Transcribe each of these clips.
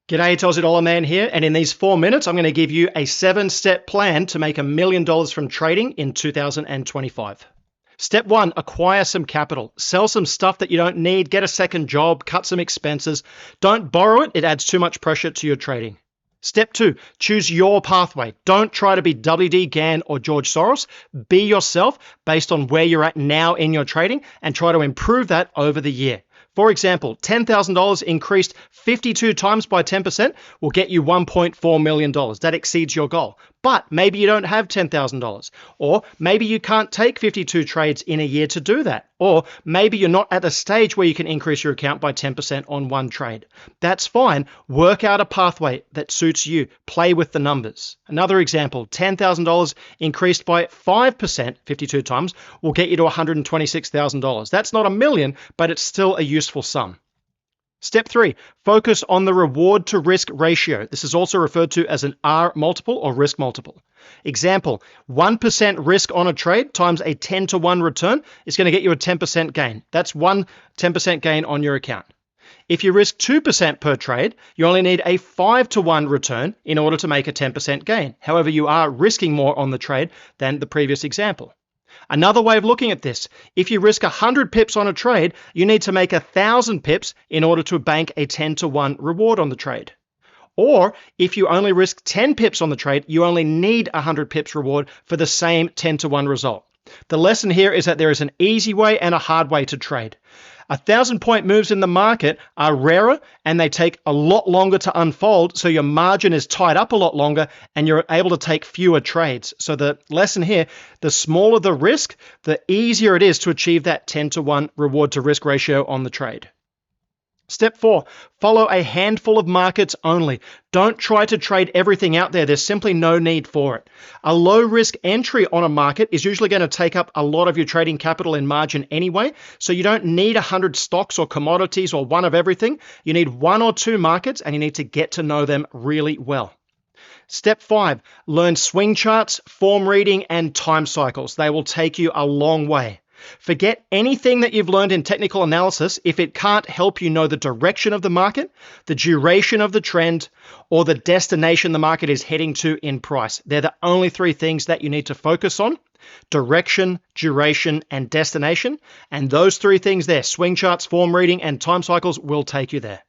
G'day, it's Aussie Dollar Man here, and in these 4 minutes, I'm going to give you a 7-step plan to make $1 million from trading in 2025. Step 1, acquire some capital. Sell some stuff that you don't need, get a second job, cut some expenses. Don't borrow it, it adds too much pressure to your trading. Step 2, choose your pathway. Don't try to be WD, Gann, or George Soros. Be yourself based on where you're at now in your trading and try to improve that over the year. For example, $10,000 increased 52 times by 10% will get you $1.4 million. That exceeds your goal. But maybe you don't have $10,000, or maybe you can't take 52 trades in a year to do that, or maybe you're not at a stage where you can increase your account by 10% on one trade. That's fine. Work out a pathway that suits you. Play with the numbers. Another example, $10,000 increased by 5%, 52 times, will get you to $126,000. That's not a million, but it's still a useful sum. Step 3, focus on the reward to risk ratio. This is also referred to as an R multiple or risk multiple. Example, 1% risk on a trade times a 10-to-1 return is going to get you a 10% gain. That's one 10% gain on your account. If you risk 2% per trade, you only need a 5-to-1 return in order to make a 10% gain. However, you are risking more on the trade than the previous example. Another way of looking at this, if you risk 100 pips on a trade, you need to make 1,000 pips in order to bank a 10-to-1 reward on the trade. Or if you only risk 10 pips on the trade, you only need 100 pips reward for the same 10-to-1 result. The lesson here is that there is an easy way and a hard way to trade. 1,000-point moves in the market are rarer and they take a lot longer to unfold, so your margin is tied up a lot longer and you're able to take fewer trades. So the lesson here, the smaller the risk, the easier it is to achieve that 10-to-1 reward to risk ratio on the trade. Step 4, follow a handful of markets only. Don't try to trade everything out there. There's simply no need for it. A low risk entry on a market is usually going to take up a lot of your trading capital in margin anyway, so you don't need 100 stocks or commodities or one of everything. You need 1 or 2 markets and you need to get to know them really well. Step 5, learn swing charts, form reading, and time cycles. They will take you a long way. Forget anything that you've learned in technical analysis if it can't help you know the direction of the market, the duration of the trend, or the destination the market is heading to in price. They're the only 3 things that you need to focus on: direction, duration, and destination. And those 3 things there, swing charts, form reading, and time cycles, will take you there.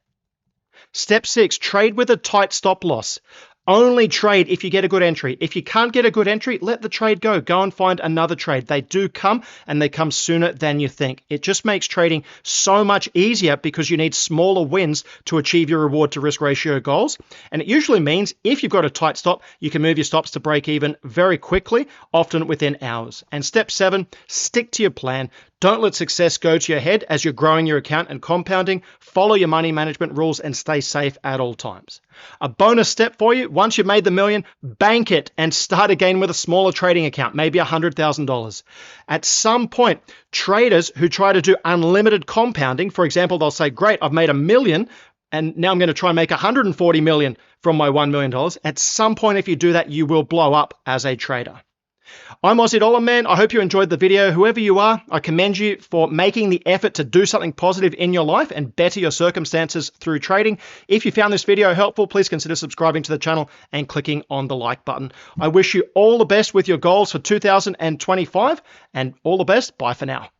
Step 6, trade with a tight stop loss. Only trade if you get a good entry. If you can't get a good entry, let the trade go. Go and find another trade. They do come, and they come sooner than you think. It just makes trading so much easier because you need smaller wins to achieve your reward to risk ratio goals. And it usually means if you've got a tight stop, you can move your stops to break even very quickly, often within hours. And step 7, stick to your plan. Don't let success go to your head as you're growing your account and compounding. Follow your money management rules and stay safe at all times. A bonus step for you, once you've made the million, bank it and start again with a smaller trading account, maybe $100,000. At some point, traders who try to do unlimited compounding, for example, they'll say, great, I've made $1 million, and now I'm going to try and make $140 million from my $1 million. At some point, if you do that, you will blow up as a trader. I'm Aussie Dollar Man. I hope you enjoyed the video. Whoever you are, I commend you for making the effort to do something positive in your life and better your circumstances through trading. If you found this video helpful, please consider subscribing to the channel and clicking on the like button. I wish you all the best with your goals for 2025, and all the best. Bye for now.